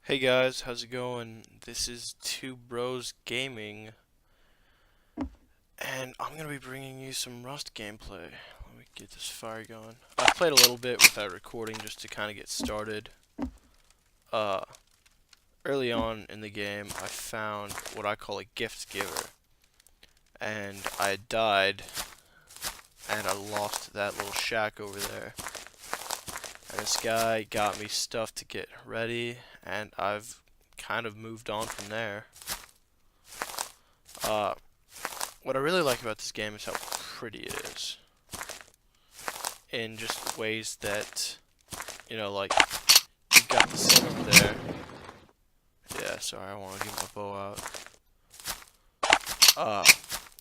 Hey guys, how's it going? This is TwoBrosGaming, and I'm gonna be bringing you some Rust gameplay. Let me get this fire going. I played a little bit without recording just to kind of get started. Uh, Early on in the game, I found what I call a gift giver, and I died, and I lost that little shack over there. And this guy got me stuff to get ready, and I've kind of moved on from there. Uh, What I really like about this game is how pretty it is. In just ways that, like, you've got the sun up there. Yeah, sorry, I want to get my bow out.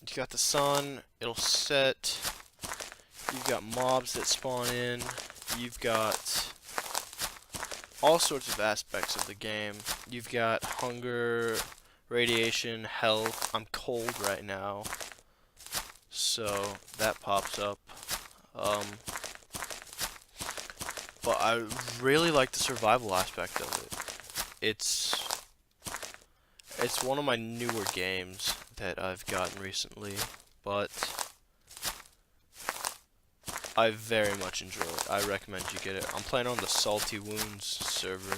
You got the sun, it'll set. You've got mobs that spawn in. You've got all sorts of aspects of the game. You've got hunger, radiation, health. I'm cold right now, so that pops up. But I really like the survival aspect of it. It's one of my newer games that I've gotten recently, but I very much enjoy it. I recommend you get it. I'm playing on the Salty Wounds server,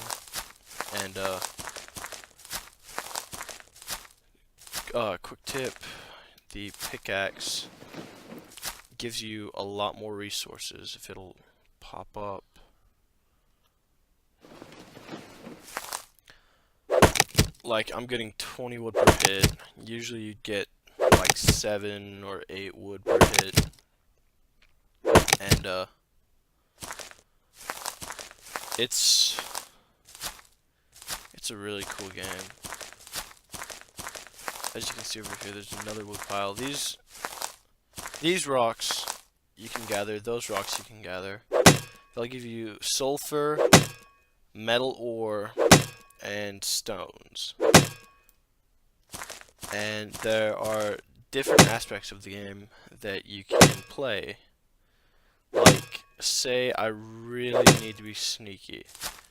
and quick tip, the pickaxe gives you a lot more resources if it'll pop up. Like, I'm getting 20 wood per hit. Usually you'd get like 7 or 8 wood per hit. And it's a really cool game. As you can see over here, there's another wood pile. These rocks you can gather, those rocks you can gather. They'll give you sulfur, metal ore, and stones. And there are different aspects of the game that you can play. Like, say I really need to be sneaky,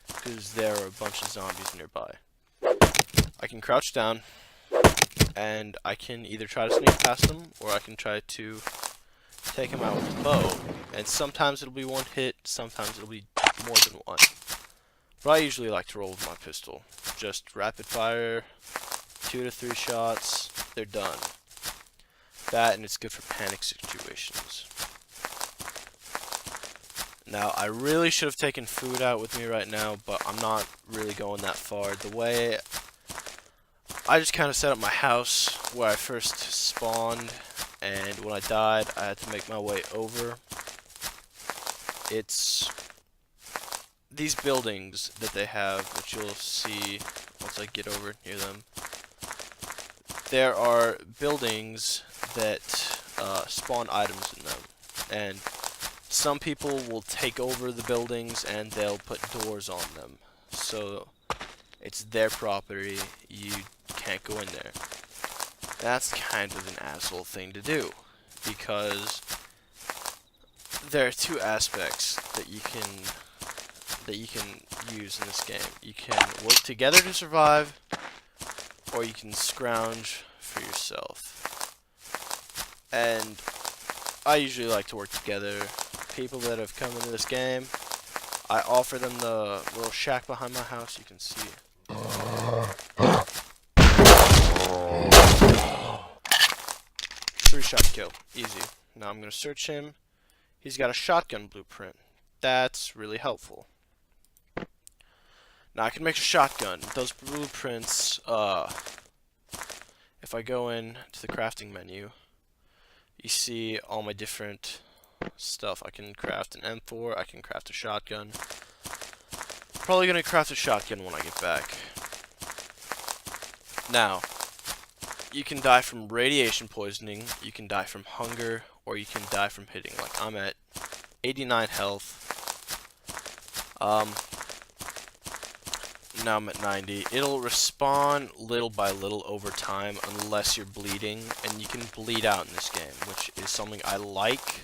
because there are a bunch of zombies nearby. I can crouch down, and I can either try to sneak past them, or I can try to take them out with a bow. And sometimes it'll be one hit, sometimes it'll be more than one. But I usually like to roll with my pistol. Just rapid fire, 2 to 3 shots, they're done. That, and it's good for panic situations. Now, I really should have taken food out with me right now, but I'm not really going that far. The way I just kind of set up my house where I first spawned, and when I died, I had to make my way over. It's these buildings that they have, which you'll see once I get over near them. There are buildings that spawn items in them, and some people will take over the buildings and they'll put doors on them. So it's their property, you can't go in there. That's kind of an asshole thing to do, because there are two aspects that you can use in this game. You can work together to survive, or you can scrounge for yourself. And I usually like to work together. People that have come into this game, I offer them the little shack behind my house. You can see. 3-shot kill, easy. Now I'm gonna search him. He's got a shotgun blueprint. That's really helpful. Now I can make a shotgun. Those blueprints, if I go in to the crafting menu, you see all my different stuff. I can craft an M4, I can craft a shotgun. Probably gonna craft a shotgun when I get back. Now, you can die from radiation poisoning, you can die from hunger, or you can die from hitting. Like, I'm at 89 health. Now I'm at 90. It'll respawn little by little over time unless you're bleeding, and you can bleed out in this game, which is something I like,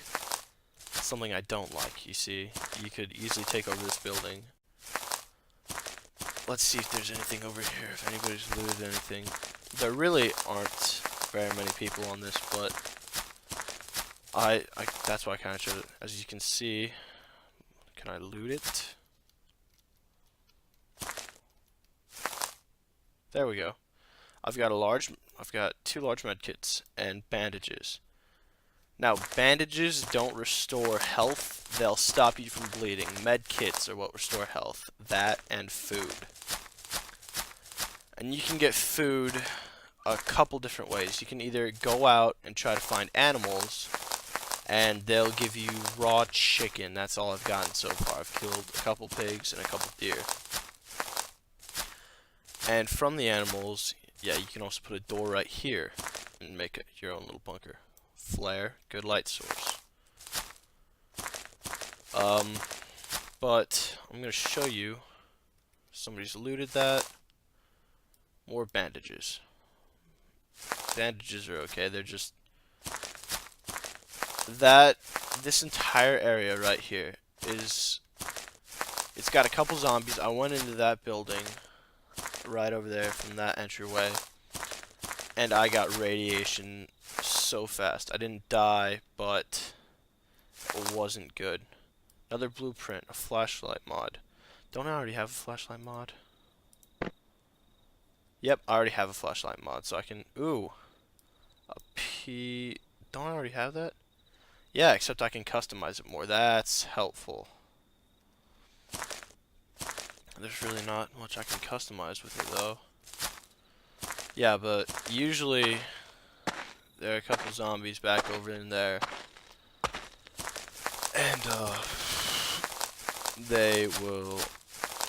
something I don't like. You see, you could easily take over this building. let's see if there's anything over here, if anybody's looted anything. There really aren't very many people on this, but that's why I kind of showed it. As you can see, can I loot it? There we go. I've got 2 large med kits and bandages. Now, bandages don't restore health, they'll stop you from bleeding. Med kits are what restore health. That and food. And you can get food a couple different ways. You can either go out and try to find animals, and they'll give you raw chicken. That's all I've gotten so far. I've killed a couple pigs and a couple deer. And from the animals, yeah, you can also put a door right here and make your own little bunker. Flare, good light source. But I'm gonna show you. Somebody's looted that. More bandages. Bandages are okay. They're just this entire area right here is. It's got a couple zombies. I went into that building right over there from that entryway, and I got radiation so fast. I didn't die, but it wasn't good. Another blueprint, a flashlight mod. Don't I already have a flashlight mod? Yep, I already have a flashlight mod, so I can... Ooh. A P... Don't I already have that? Yeah, except I can customize it more. That's helpful. There's really not much I can customize with it, though. Yeah, but usually there are a couple zombies back over in there. And, they will...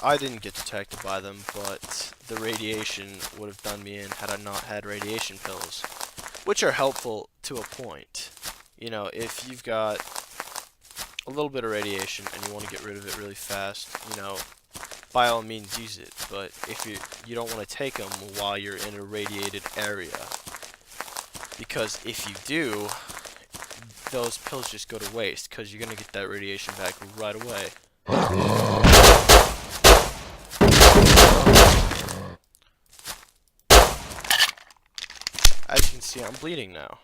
I didn't get detected by them, but the radiation would have done me in had I not had radiation pills, which are helpful to a point. You know, if you've got a little bit of radiation and you want to get rid of it really fast, you know, by all means use it. But if you don't want to take them while you're in a radiated area, because if you do, those pills just go to waste because you're gonna get that radiation back right away. As you can see, I'm bleeding now.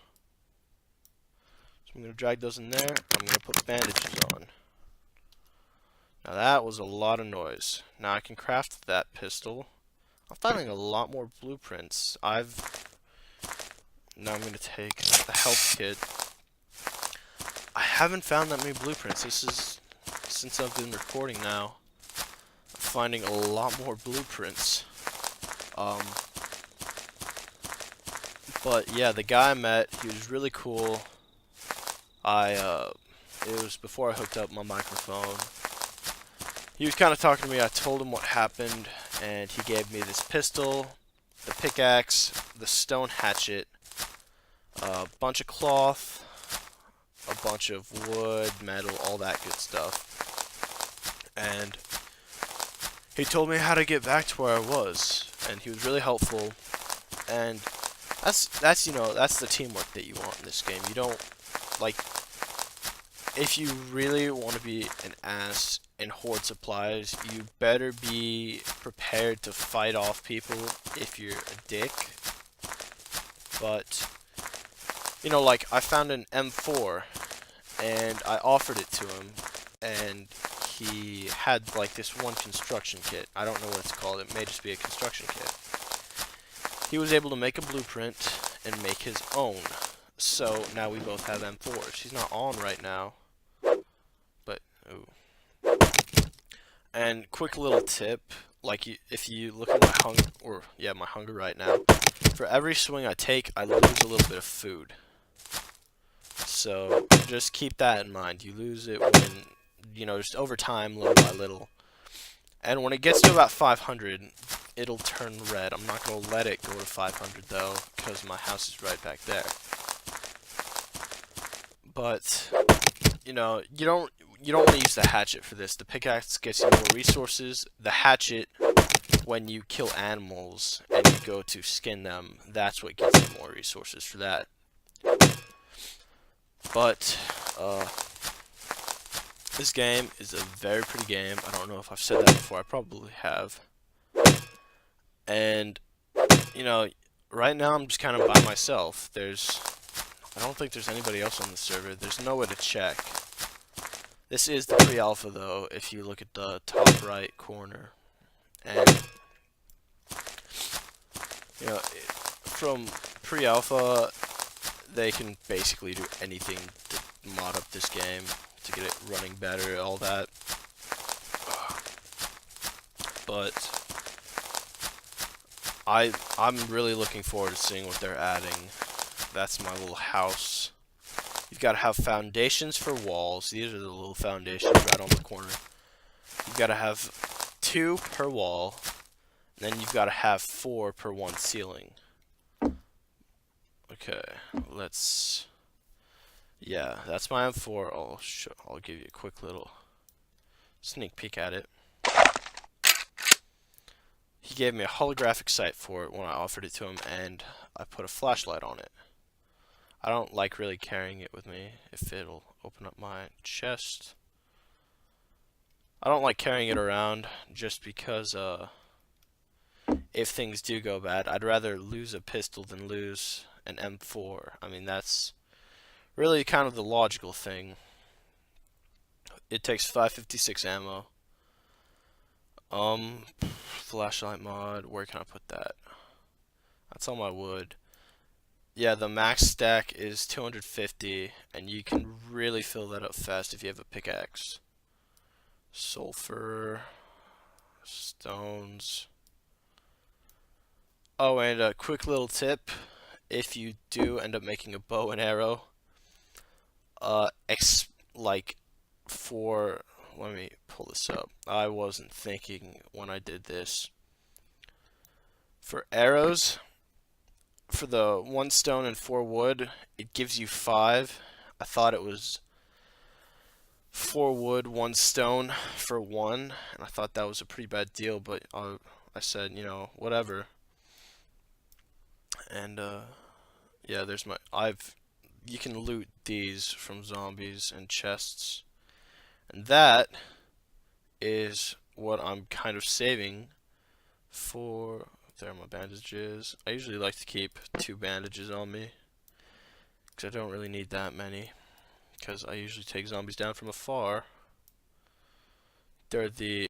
So I'm going to drag those in there. I'm going to put bandages on. Now that was a lot of noise. Now I can craft that pistol. I'm finding a lot more blueprints. Now I'm going to take the health kit. I haven't found that many blueprints. This is, since I've been recording now, I'm finding a lot more blueprints. But yeah, the guy I met, he was really cool. It was before I hooked up my microphone. He was kind of talking to me. I told him what happened, and he gave me this pistol, the pickaxe, the stone hatchet, a bunch of cloth, a bunch of wood, metal, all that good stuff. And he told me how to get back to where I was, and he was really helpful. And that's you know, that's the teamwork that you want in this game. You don't, like, if you really want to be an ass and hoard supplies, you better be prepared to fight off people if you're a dick. But, you know, like, I found an M4, and I offered it to him, and he had, like, this one construction kit. I don't know what it's called. It may just be a construction kit. He was able to make a blueprint and make his own. So now we both have M4s. He's not on right now. But, ooh. And quick little tip, like if you look at my hunger right now, for every swing I take, I lose a little bit of food. So just keep that in mind. You lose it when, you know, just over time, little by little. And when it gets to about 500, it'll turn red. I'm not going to let it go to 500 though, because my house is right back there. But, you know, you don't want to use the hatchet for this. The pickaxe gets you more resources. The hatchet, when you kill animals and you go to skin them, that's what gets you more resources for that. But, this game is a very pretty game. I don't know if I've said that before. I probably have. And, you know, right now I'm just kind of by myself. I don't think there's anybody else on the server. There's no way to check. This is the pre-alpha though, if you look at the top right corner. And, you know, from pre-alpha, they can basically do anything to mod up this game, to get it running better, all that. But I'm really looking forward to seeing what they're adding. That's my little house. You've got to have foundations for walls. These are the little foundations right on the corner. You've got to have 2 per wall. And then you've got to have 4 per one ceiling. Okay, yeah, that's my M4. I'll give you a quick little sneak peek at it. He gave me a holographic sight for it when I offered it to him, and I put a flashlight on it. I don't like really carrying it with me if it'll open up my chest. I don't like carrying it around just because if things do go bad, I'd rather lose a pistol than lose an M4. I mean, that's really kind of the logical thing. It takes 556 ammo. Flashlight mod, where can I put that? That's on my wood. Yeah, the max stack is 250, and you can really fill that up fast if you have a pickaxe. Sulfur, stones. Oh, and a quick little tip, if you do end up making a bow and arrow, let me pull this up. I wasn't thinking when I did this. For arrows, for the 1 stone and 4 wood, it gives you 5. I thought it was 4 wood, 1 stone for 1, and I thought that was a pretty bad deal, but I said, you know, whatever. And yeah, you can loot these from zombies and chests. And that is what I'm kind of saving for. There are my bandages. I usually like to keep 2 bandages on me, because I don't really need that many, because I usually take zombies down from afar. They're the